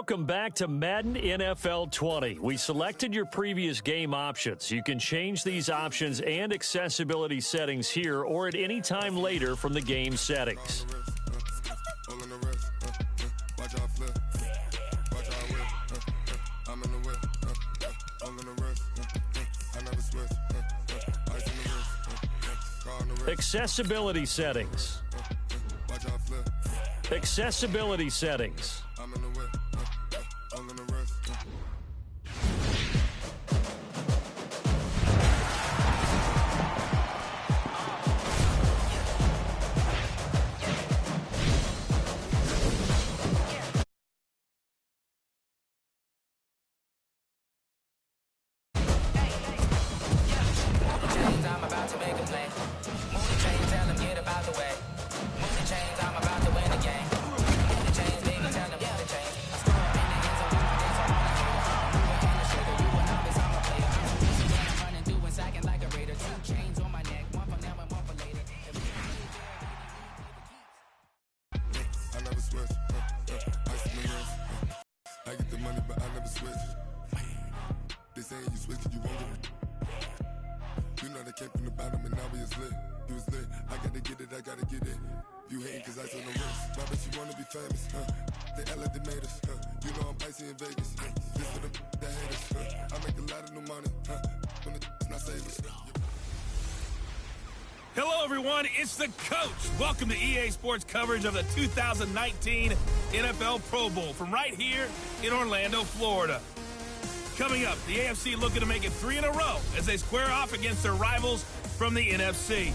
Welcome back to Madden NFL 20. We selected your previous game options. You can change these options and accessibility settings here or at any time later from the game settings. Accessibility settings. Accessibility settings. Hello, everyone. It's the coach. Welcome to EA Sports coverage of the 2019 NFL Pro Bowl from right here in Orlando, Florida. Coming up, the AFC looking to make it 3 in a row as they square off against their rivals from the NFC.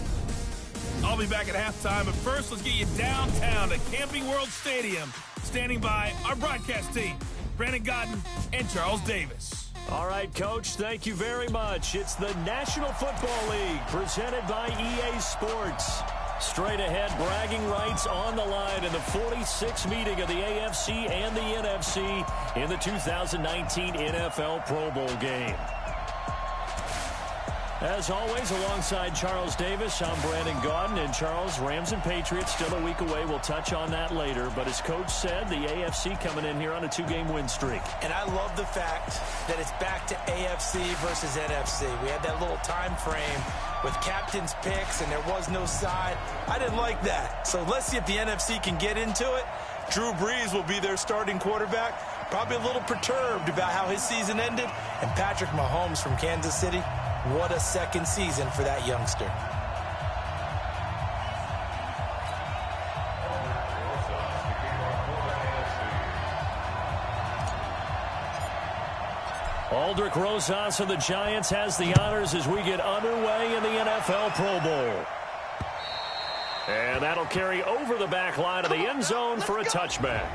I'll be back at halftime, but first, let's get you downtown to Camping World Stadium. Standing by our broadcast team, Brandon Godden and Charles Davis. All right, Coach, thank you very much. It's the National Football League presented by EA Sports. Straight ahead, bragging rights on the line in the 46th meeting of the AFC and the NFC in the 2019 NFL Pro Bowl game. As always, alongside Charles Davis, I'm Brandon Gaudin. And Charles, Rams and Patriots still a week away. We'll touch on that later. But as Coach said, the AFC coming in here on a 2-game win streak. And I love the fact that it's back to AFC versus NFC. We had that little time frame with captain's picks, and there was no side. I didn't like that. So let's see if the NFC can get into it. Drew Brees will be their starting quarterback. Probably a little perturbed about how his season ended. And Patrick Mahomes from Kansas City, what a second season for that youngster. Aldrick Rosas of the Giants has the honors as we get underway in the NFL Pro Bowl. And that'll carry over the back line of the end zone for a touchback.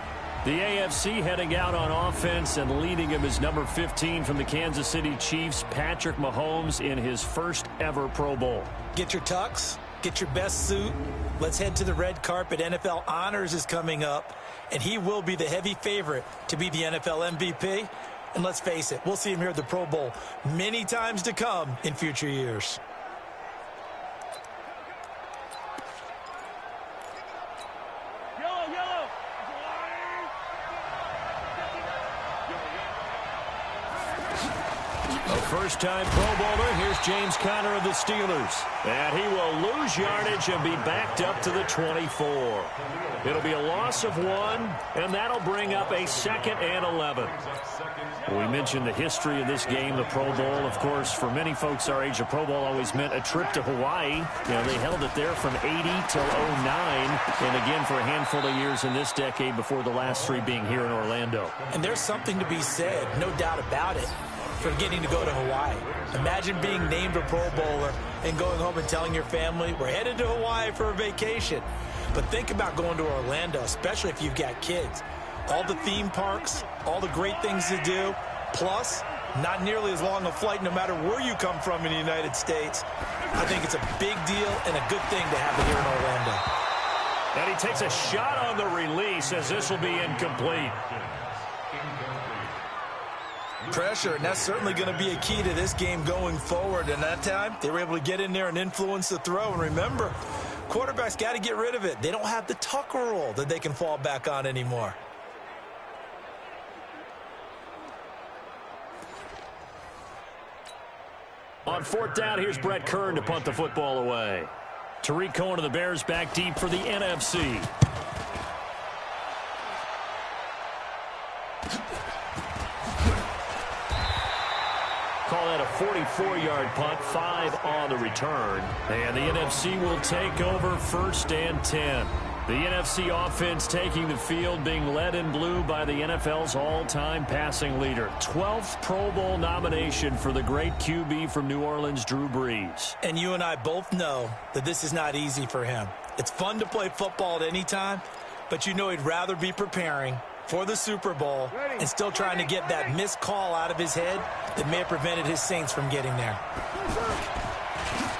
The AFC heading out on offense, and leading him is number 15 from the Kansas City Chiefs, Patrick Mahomes, in his first ever Pro Bowl. Get your tux, get your best suit. Let's head to the red carpet. NFL Honors is coming up, and he will be the heavy favorite to be the NFL MVP. And let's face it, we'll see him here at the Pro Bowl many times to come in future years. First-time Pro Bowler, here's James Conner of the Steelers. And he will lose yardage and be backed up to the 24. It'll be a loss of 1, and that'll bring up a 2nd and 11. We mentioned the history of this game, the Pro Bowl. Of course, for many folks our age, the Pro Bowl always meant a trip to Hawaii. You know, they held it there from 80 till 09, and again for a handful of years in this decade before the last 3 being here in Orlando. And there's something to be said, no doubt about it, for getting to go to Hawaii. Imagine being named a Pro Bowler and going home and telling your family, we're headed to Hawaii for a vacation. But think about going to Orlando, especially if you've got kids. All the theme parks, all the great things to do, plus not nearly as long a flight no matter where you come from in the United States. I think it's a big deal and a good thing to have it here in Orlando. And he takes a shot on the release as this will be incomplete. Pressure, and that's certainly going to be a key to this game going forward. And that time, they were able to get in there and influence the throw. And remember, quarterbacks got to get rid of it. They don't have the Tucker rule that they can fall back on anymore. On fourth down, here's Brett Kern to punt the football away. Tariq Cohen of the Bears back deep for the NFC. Call that a 44-yard punt, 5 on the return. And the NFC will take over first and 10. The NFC offense taking the field, being led in blue by the NFL's all-time passing leader. 12th Pro Bowl nomination for the great QB from New Orleans, Drew Brees. And you and I both know that this is not easy for him. It's fun to play football at any time, but you know he'd rather be preparing for the Super Bowl and still trying to get that missed call out of his head that may have prevented his Saints from getting there.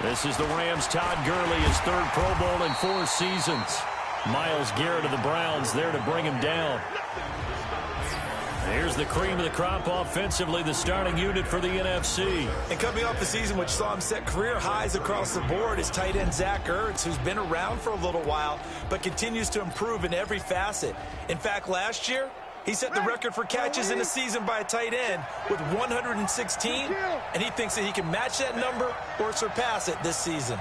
This is the Rams' Todd Gurley, his 3rd Pro Bowl in 4 seasons. Myles Garrett of the Browns there to bring him down. Here's the cream of the crop offensively, the starting unit for the NFC. And coming off the season, which saw him set career highs across the board, is tight end Zach Ertz, who's been around for a little while, but continues to improve in every facet. In fact, last year, he set the record for catches in a season by a tight end with 116, and he thinks that he can match that number or surpass it this season.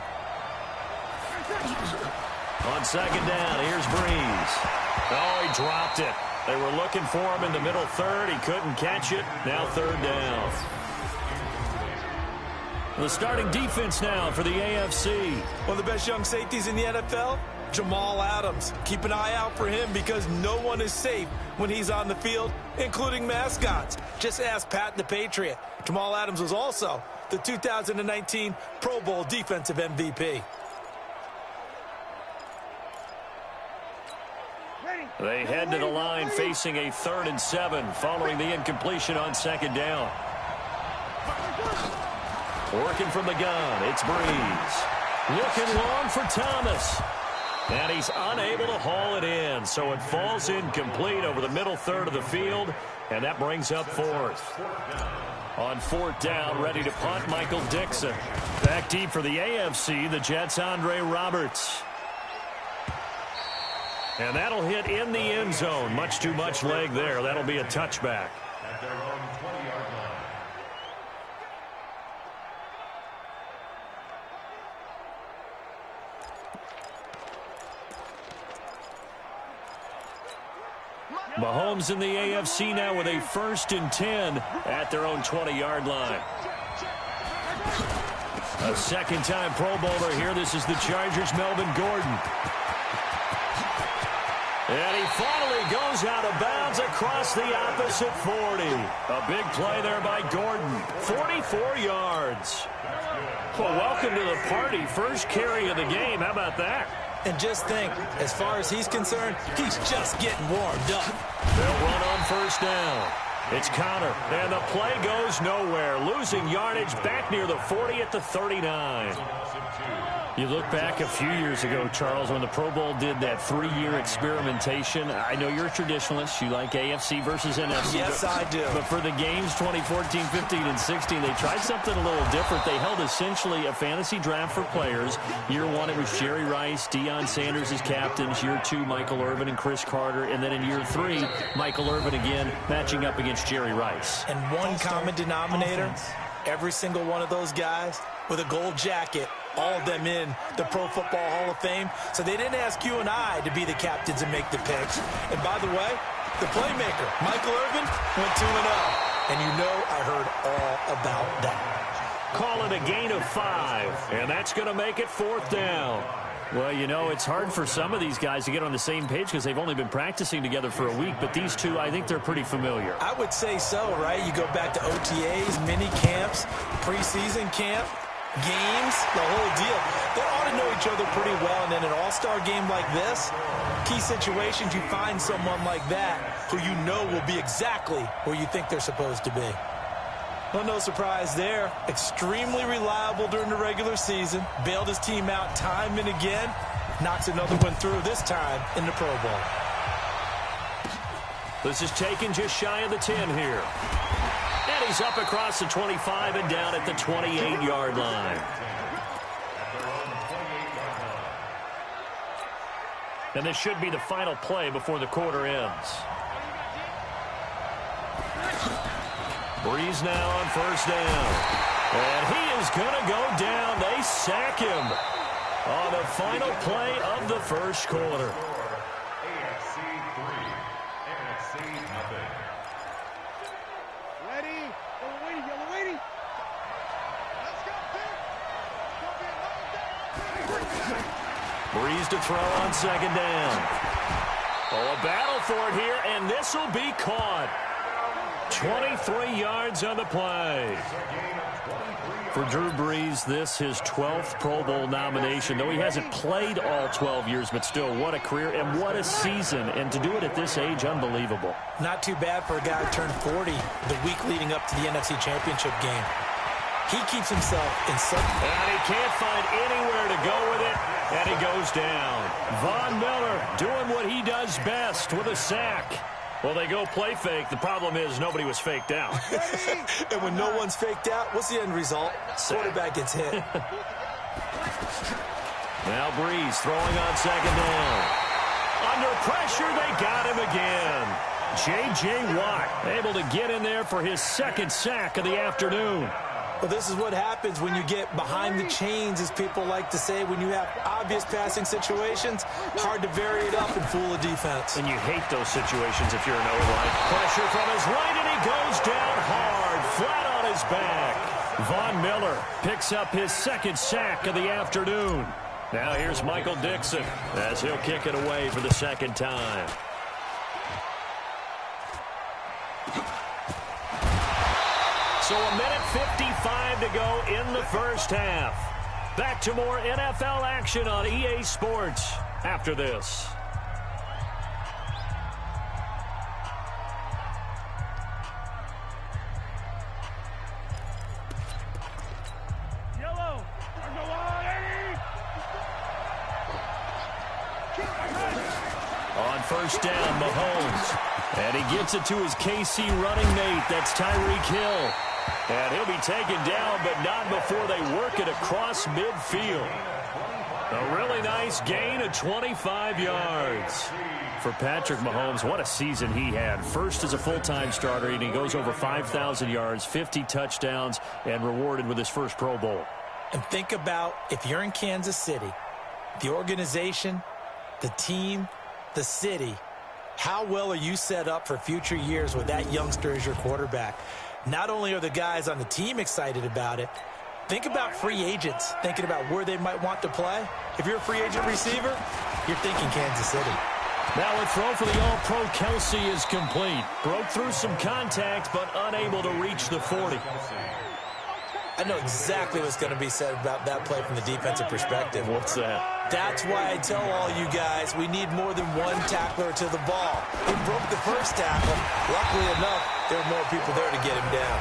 On second down, here's Brees. Oh, he dropped it. They were looking for him in the middle third. He couldn't catch it. Now 3rd down. The starting defense now for the AFC. One of the best young safeties in the NFL, Jamal Adams. Keep an eye out for him because no one is safe when he's on the field, including mascots. Just ask Pat the Patriot. Jamal Adams was also the 2019 Pro Bowl Defensive MVP. They head to the line facing a 3rd and 7 following the incompletion on second down. Working from the gun, it's Brees. Looking long for Thomas. And he's unable to haul it in, so it falls incomplete over the middle third of the field, and that brings up 4th. On 4th down, ready to punt, Michael Dixon. Back deep for the AFC, the Jets' Andre Roberts. And that'll hit in the end zone. Much too much leg there. That'll be a touchback. Mahomes in the AFC now with a 1st and 10 at their own 20-yard line. A second-time Pro Bowler here. This is the Chargers' Melvin Gordon. And he finally goes out of bounds across the opposite 40. A big play there by Gordon. 44 yards. Well, welcome to the party. First carry of the game. How about that? And just think, as far as he's concerned, he's just getting warmed up. They'll run on 1st down. It's Connor, and the play goes nowhere. Losing yardage back near the 40 at the 39. You look back a few years ago, Charles, when the Pro Bowl did that 3-year experimentation. I know you're a traditionalist. You like AFC versus NFC. Yes, I do. But for the games 2014, 15, and 16, they tried something a little different. They held essentially a fantasy draft for players. Year 1, it was Jerry Rice, Deion Sanders as captains. Year 2, Michael Irvin and Chris Carter. And then in year 3, Michael Irvin again matching up against Jerry Rice. And one common denominator, every single one of those guys with a gold jacket, all of them in the Pro Football Hall of Fame. So they didn't ask you and I to be the captains and make the picks. And by the way, the playmaker, Michael Irvin, went 2-0. And you know I heard all about that. Call it a gain of 5, and that's going to make it 4th down. Well, you know, it's hard for some of these guys to get on the same page because they've only been practicing together for a week, but these two, I think they're pretty familiar. I would say so, right? You go back to OTAs, mini camps, preseason camp, games, the whole deal. They ought to know each other pretty well, and in an all-star game like this, key situations, you find someone like that who you know will be exactly where you think they're supposed to be. Well, no surprise there. Extremely reliable during the regular season. Bailed his team out time and again. Knocks another one through, this time in the Pro Bowl. This is taken just shy of the 10 here. And he's up across the 25 and down at the 28-yard line. And this should be the final play before the quarter ends. Brees now on 1st down. And he is going to go down. They sack him on the final play of the first quarter. AFC 3, NFC nothing. Ready? Yellow waiting. Let's go, Breeze to throw on second down. Oh, a battle for it here, and this will be caught. 23 yards on the play. For Drew Brees, this his 12th Pro Bowl nomination. Though he hasn't played all 12 years, but still, what a career and what a season. And to do it at this age, unbelievable. Not too bad for a guy who turned 40 the week leading up to the NFC Championship game. He keeps himself in some... And he can't find anywhere to go with it, and he goes down. Von Miller doing what he does best with a sack. Well, they go play fake. The problem is nobody was faked out. And when no one's faked out, what's the end result? Quarterback gets hit. Now Breeze throwing on second down. Under pressure, they got him again. J.J. Watt able to get in there for his second sack of the afternoon. Well, this is what happens when you get behind the chains, as people like to say. When you have obvious passing situations, hard to vary it up and fool a defense. And you hate those situations if you're an O-line. Pressure from his right, and he goes down hard, flat on his back. Von Miller picks up his second sack of the afternoon. Now here's Michael Dixon as he'll kick it away for the second time. So a minute 55 to go in the first half. Back to more NFL action on EA Sports after this. Yellow. On first down, Mahomes. And he gets it to his KC running mate. That's Tyreek Hill. And he'll be taken down, but not before they work it across midfield. A really nice gain of 25 yards. For Patrick Mahomes, what a season he had. First as a full-time starter, and he goes over 5,000 yards, 50 touchdowns, and rewarded with his first Pro Bowl. And think about, if you're in Kansas City, the organization, the team, the city, how well are you set up for future years with that youngster as your quarterback? Not only are the guys on the team excited about it, think about free agents, thinking about where they might want to play. If you're a free agent receiver, you're thinking Kansas City. Now a throw for the All-Pro Kelsey is complete. Broke through some contact, but unable to reach the 40. I know exactly what's going to be said about that play from the defensive perspective. What's that? That's why I tell all you guys we need more than one tackler to the ball. He broke the first tackle. Luckily enough, there were more people there to get him down.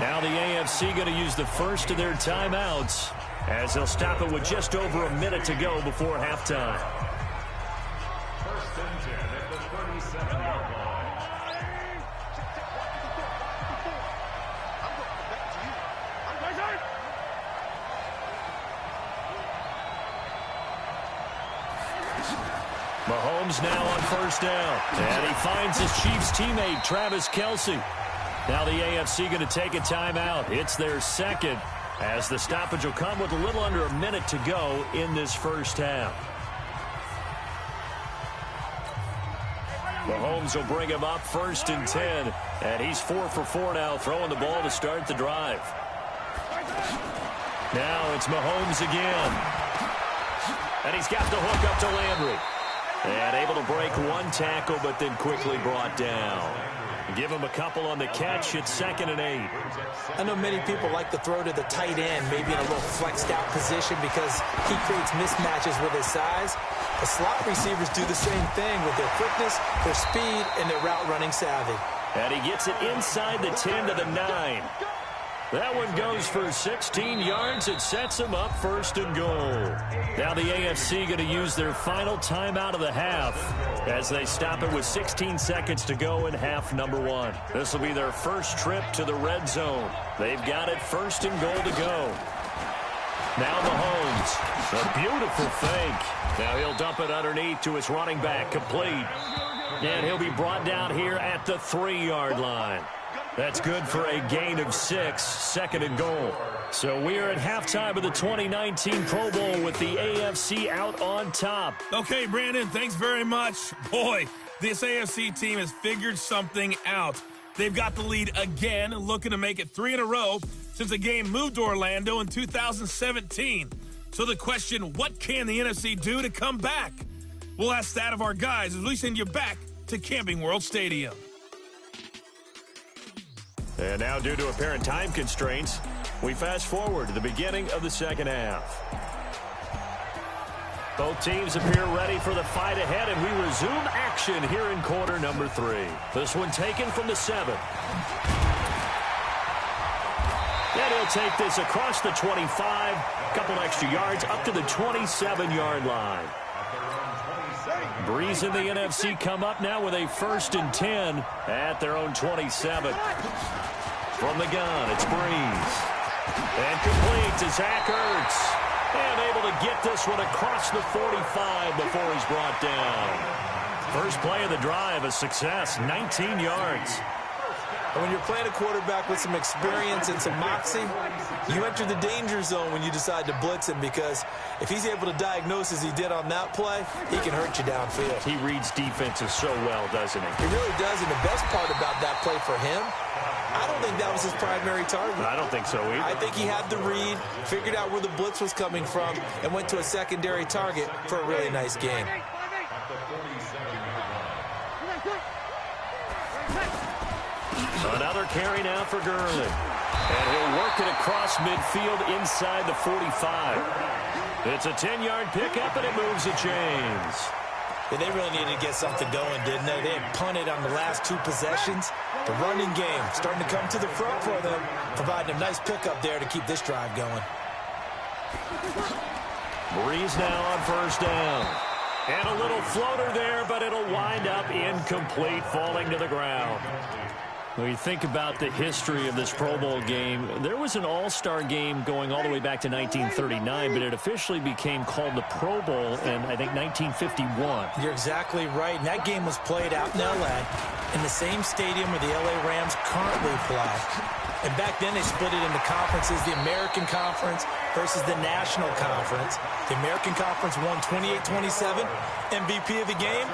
Now the AFC going to use the first of their timeouts as they'll stop it with just over a minute to go before halftime. First and 10 at the 37-yard line. Mahomes now on first down. And he finds his Chiefs teammate, Travis Kelsey. Now the AFC going to take a timeout. It's their second, as the stoppage will come with a little under a minute to go in this first half. Mahomes will bring him up first and 10. And he's 4 for 4 now, throwing the ball to start the drive. Now it's Mahomes again. And he's got the hook up to Landry. And able to break one tackle, but then quickly brought down. Give him a couple on the catch. It's 2nd and 8. I know many people like to throw to the tight end, maybe in a little flexed out position because he creates mismatches with his size. The slot receivers do the same thing with their quickness, their speed, and their route running savvy. And he gets it inside the 10 to the 9. That one goes for 16 yards. It sets him up first and goal. Now the AFC going to use their final timeout of the half as they stop it with 16 seconds to go in half number 1. This will be their first trip to the red zone. They've got it first and goal to go. Now Mahomes, a beautiful fake. Now he'll dump it underneath to his running back, complete. And he'll be brought down here at the 3-yard line. That's good for a gain of 6, second and goal. So we are at halftime of the 2019 Pro Bowl with the AFC out on top. Okay, Brandon, thanks very much. Boy, this AFC team has figured something out. They've got the lead again, looking to make it 3 in a row since the game moved to Orlando in 2017. So the question, what can the NFC do to come back? We'll ask that of our guys as we send you back to Camping World Stadium. And now, due to apparent time constraints, we fast forward to the beginning of the second half. Both teams appear ready for the fight ahead, and we resume action here in quarter number 3. This one taken from the 7. And he'll take this across the 25, a couple extra yards up to the 27-yard line. Breeze and the NFC come up now with a 1st and 10 at their own 27. From the gun, it's Breeze. And complete to Zach Ertz. And able to get this one across the 45 before he's brought down. First play of the drive, a success, 19 yards. And when you're playing a quarterback with some experience and some moxie, you enter the danger zone when you decide to blitz him, because if he's able to diagnose as he did on that play, he can hurt you downfield. He reads defenses so well, doesn't he? He really does, and the best part about that play for him, I don't think that was his primary target. I don't think so either. I think he had the read, figured out where the blitz was coming from, and went to a secondary target for a really nice game. Another carry now for Gurley. And he'll work it across midfield inside the 45. It's a 10-yard pickup, and it moves the chains. Yeah, they really needed to get something going, didn't they? They had punted on the last 2 possessions. The running game starting to come to the front for them, providing a nice pickup there to keep this drive going. Breeze now on 1st down. And a little floater there, but it'll wind up incomplete, falling to the ground. When you think about the history of this Pro Bowl game, there was an all-star game going all the way back to 1939, but it officially became called the Pro Bowl in, I think, 1951. You're exactly right. And that game was played out in L.A. in the same stadium where the L.A. Rams currently play. And back then they split it into conferences, the American Conference versus the National Conference. The American Conference won 28-27. MVP of the game,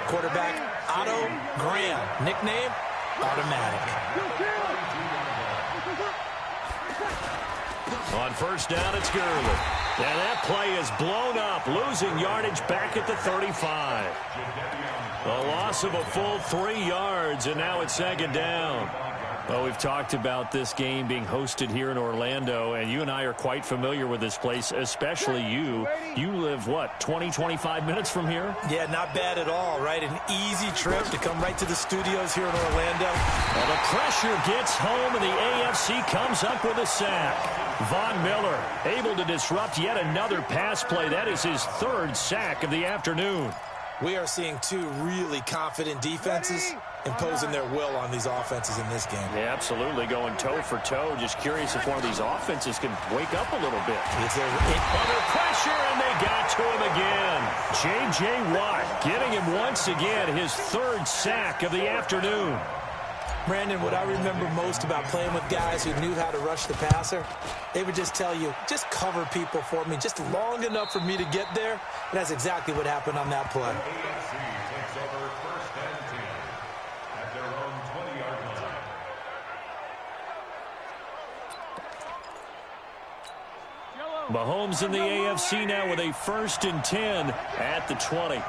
quarterback Otto Graham. Nickname? Automatic. On 1st down, it's Gurley. And that play is blown up, losing yardage back at the 35. A loss of a full 3 yards, and now it's 2nd down. Well, we've talked about this game being hosted here in Orlando, and you and I are quite familiar with this place, especially you. You live, what, 20, 25 minutes from here? Yeah, not bad at all, right? An easy trip to come right to the studios here in Orlando. Well, the pressure gets home, and the AFC comes up with a sack. Von Miller able to disrupt yet another pass play. That is his 3rd sack of the afternoon. We are seeing 2 really confident defenses imposing their will on these offenses in this game. Yeah, absolutely, going toe for toe. Just curious if one of these offenses can wake up a little bit. It's under pressure, and they got to him again. J.J. Watt getting him once again, his 3rd sack of the afternoon. Brandon, what I remember most about playing with guys who knew how to rush the passer, they would just tell you, just cover people for me, just long enough for me to get there. And that's exactly what happened on that play. Mahomes in the AFC now with a 1st and 10 at the 20.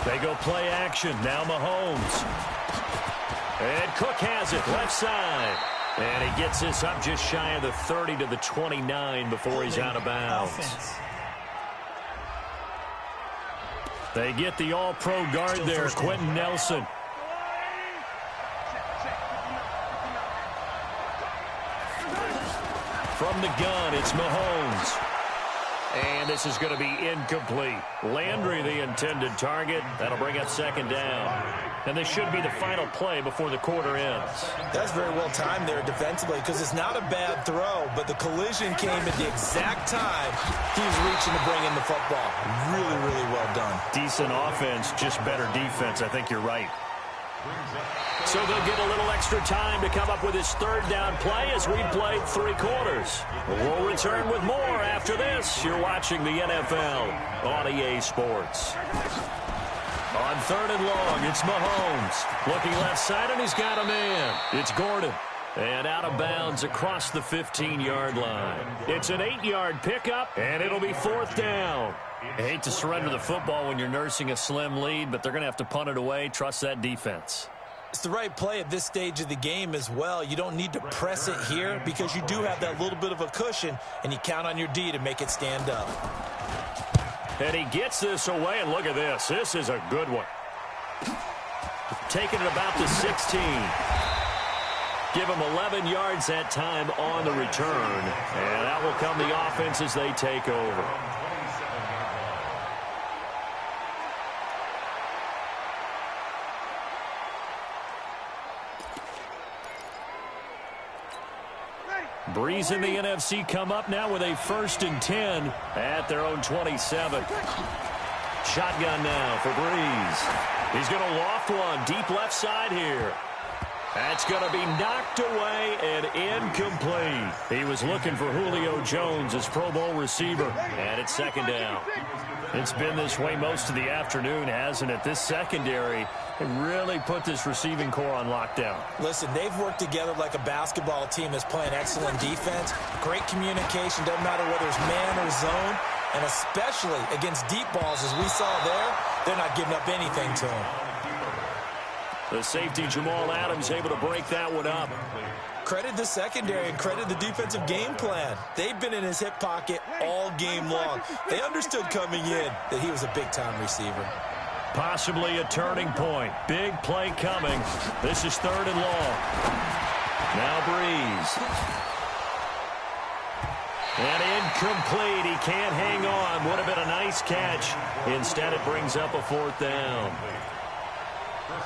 They go play action. Now Mahomes. And Cook has it left side. And he gets this up just shy of the 30 to the 29 before he's out of bounds. They get the all-pro guard there, Quentin Nelson. From the gun, it's Mahomes. And this is going to be incomplete. Landry, the intended target. That'll bring up 2nd down. And this should be the final play before the quarter ends. That's very well timed there defensively because it's not a bad throw, but the collision came at the exact time he was reaching to bring in the football. Really, really well done. Decent offense, just better defense. I think you're right. So they'll get a little extra time to come up with his third down play as we played 3 quarters. We'll return with more after this. You're watching the NFL on EA Sports. On 3rd and long, it's Mahomes. Looking left side, and he's got a man. It's Gordon. And out of bounds across the 15-yard line. It's an 8-yard pickup, and it'll be 4th down. I hate to surrender the football when you're nursing a slim lead, but they're going to have to punt it away. Trust that defense. It's the right play at this stage of the game as well. You don't need to press it here because you do have that little bit of a cushion, and you count on your D to make it stand up. And he gets this away, and look at this. This is a good one. Taking it about the 16. Give him 11 yards that time on the return. And that will come the offense as they take over. Breeze and the NFC come up now with a 1st and 10 at their own 27. Shotgun now for Breeze. He's going to loft one deep left side here. That's going to be knocked away and incomplete. He was looking for Julio Jones, his Pro Bowl receiver, and it's 2nd down. It's been this way most of the afternoon, hasn't it? This secondary really put this receiving core on lockdown. Listen, they've worked together like a basketball team that's playing excellent defense. Great communication, doesn't matter whether it's man or zone, and especially against deep balls as we saw there, they're not giving up anything to him. The safety, Jamal Adams, able to break that one up. Credit the secondary and credit the defensive game plan. They've been in his hip pocket all game long. They understood coming in that he was a big-time receiver. Possibly a turning point. Big play coming. This is 3rd and long. Now Breeze. And incomplete. He can't hang on. Would have been a nice catch. Instead, it brings up a 4th down.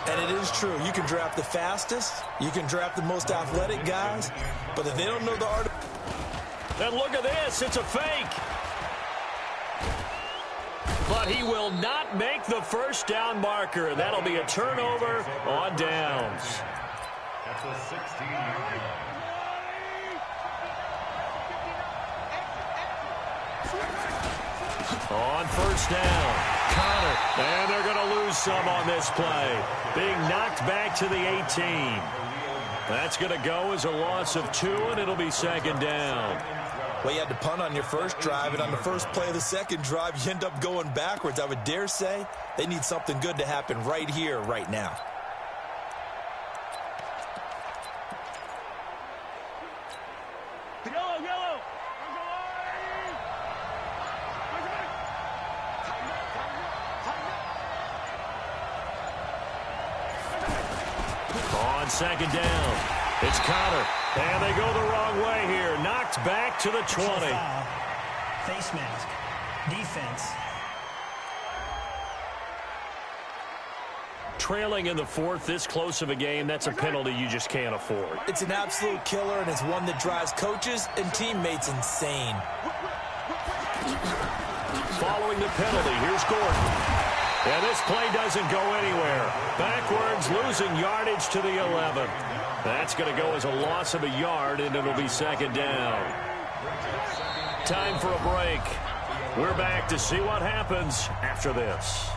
And it is true. You can draft the fastest. You can draft the most athletic guys. But if they don't know the art of... And look at this. It's a fake. But he will not make the 1st down marker. And that'll be a turnover on downs. That's a 16-yard line. On 1st down, Connor, and they're going to lose some on this play. Being knocked back to the 18. That's going to go as a loss of 2, and it'll be 2nd down. Well, you had to punt on your first drive, and on the first play of the second drive, you end up going backwards. I would dare say they need something good to happen right here, right now. On 2nd down, it's Connor, and they go the wrong way here. Knocked back to the 20. Face mask. Defense. Trailing in the 4th, this close of a game, that's a penalty you just can't afford. It's an absolute killer, and it's one that drives coaches and teammates insane. Following the penalty, here's Gordon. And this play doesn't go anywhere. Backwards, losing yardage to the 11. That's going to go as a loss of a yard, and it'll be 2nd down. Time for a break. We're back to see what happens after this.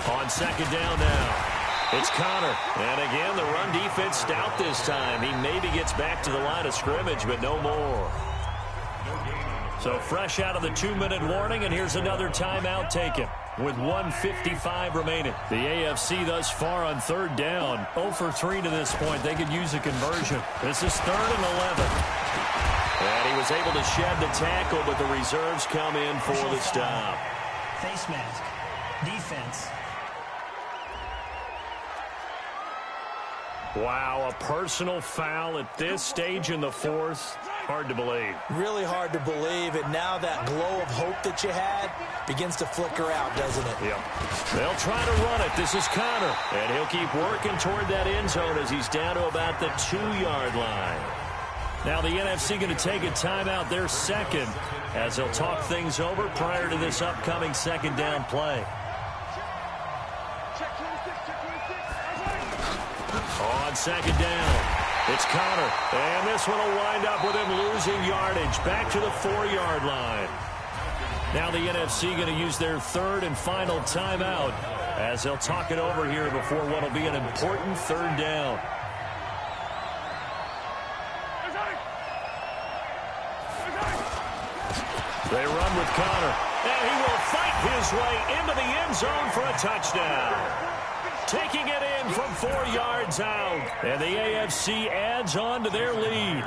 On 2nd down now, it's Connor. And again, the run defense stout this time. He maybe gets back to the line of scrimmage, but no more. So fresh out of the 2-minute warning, and here's another timeout taken with 1:55 remaining. The AFC thus far on 3rd down. 0 for 3 to this point. They could use a conversion. This is 3rd and 11. And he was able to shed the tackle, but the reserves come in for the stop. Face mask. Defense. Wow, a personal foul at this stage in the fourth. Hard to believe. Really hard to believe, and now that glow of hope that you had begins to flicker out, doesn't it? Yep. They'll try to run it. This is Connor, and he'll keep working toward that end zone as he's down to about the 2-yard line. Now the NFC going to take a timeout, their second, as they'll talk things over prior to this upcoming second down play. On second down, it's Connor, and this one will wind up with him losing yardage back to the 4-yard line. Now the NFC going to use their third and final timeout as they'll talk it over here before what will be an important third down. They run with Connor, and he will fight his way into the end zone for a touchdown. Taking it in from 4 yards out, and the AFC adds on to their lead.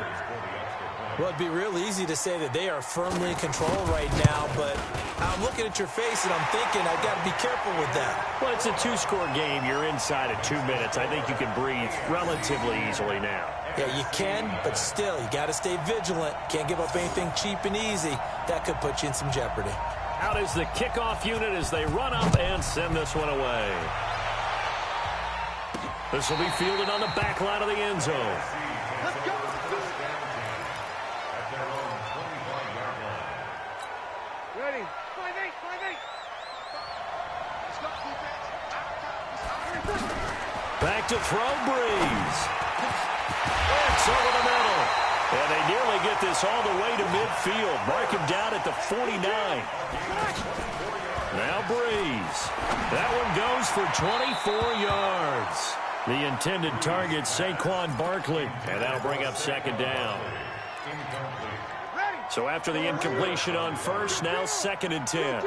Well, it'd be real easy to say that they are firmly in control right now, but I'm looking at your face and I'm thinking I've got to be careful with that. Well, it's a 2-score game. You're inside of 2 minutes. I think you can breathe relatively easily now. Yeah, you can, but still, you got to stay vigilant. Can't give up anything cheap and easy. That could put you in some jeopardy. Out is the kickoff unit as they run up and send this one away. This will be fielded on the back line of the end zone. Let's go. Ready. 5-8. Back to throw, Breeze. It's over the middle. And they nearly get this all the way to midfield. Mark him down at the 49. Now Breeze. That one goes for 24 yards. The intended target, Saquon Barkley. And that'll bring up second down. So after the incompletion on first, now second and 10.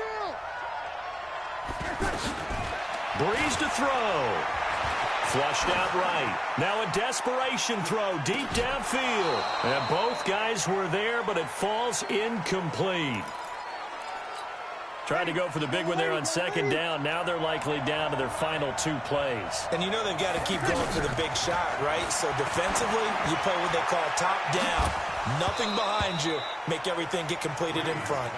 Breeze to throw. Flushed out right. Now a desperation throw deep downfield. And both guys were there, but it falls incomplete. Tried to go for the big one there on second down. Now they're likely down to their final 2 plays. And you know they've got to keep going for the big shot, right? So defensively, you play what they call top down. Nothing behind you. Make everything get completed in front.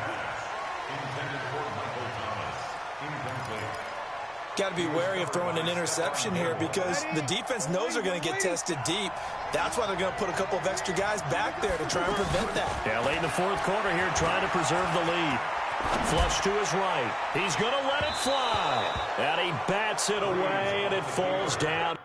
Got to be wary of throwing an interception here because the defense knows they're going to get tested deep. That's why they're going to put a couple of extra guys back there to try and prevent that. Yeah, late in the fourth quarter here, trying to preserve the lead. Flush to his right. He's going to let it fly. And he bats it away, and it falls down.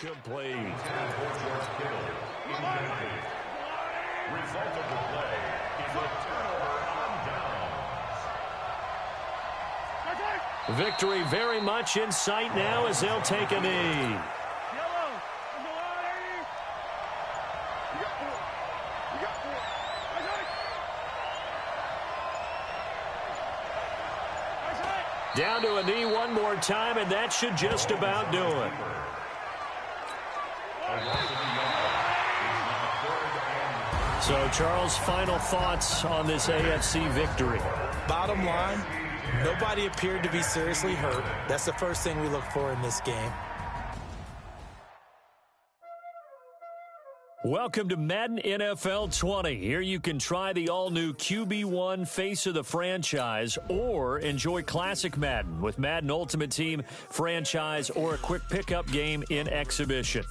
Incomplete. Result of the play is a turnover on downs. Victory very much in sight now as they'll take a knee. Down to a knee one more time, and that should just about do it. So, Charles, final thoughts on this AFC victory? Bottom line, nobody appeared to be seriously hurt. That's the first thing we look for in this game. Welcome to Madden NFL 20. Here you can try the all-new QB1 face of the franchise or enjoy classic Madden with Madden Ultimate Team, franchise, or a quick pickup game in exhibition.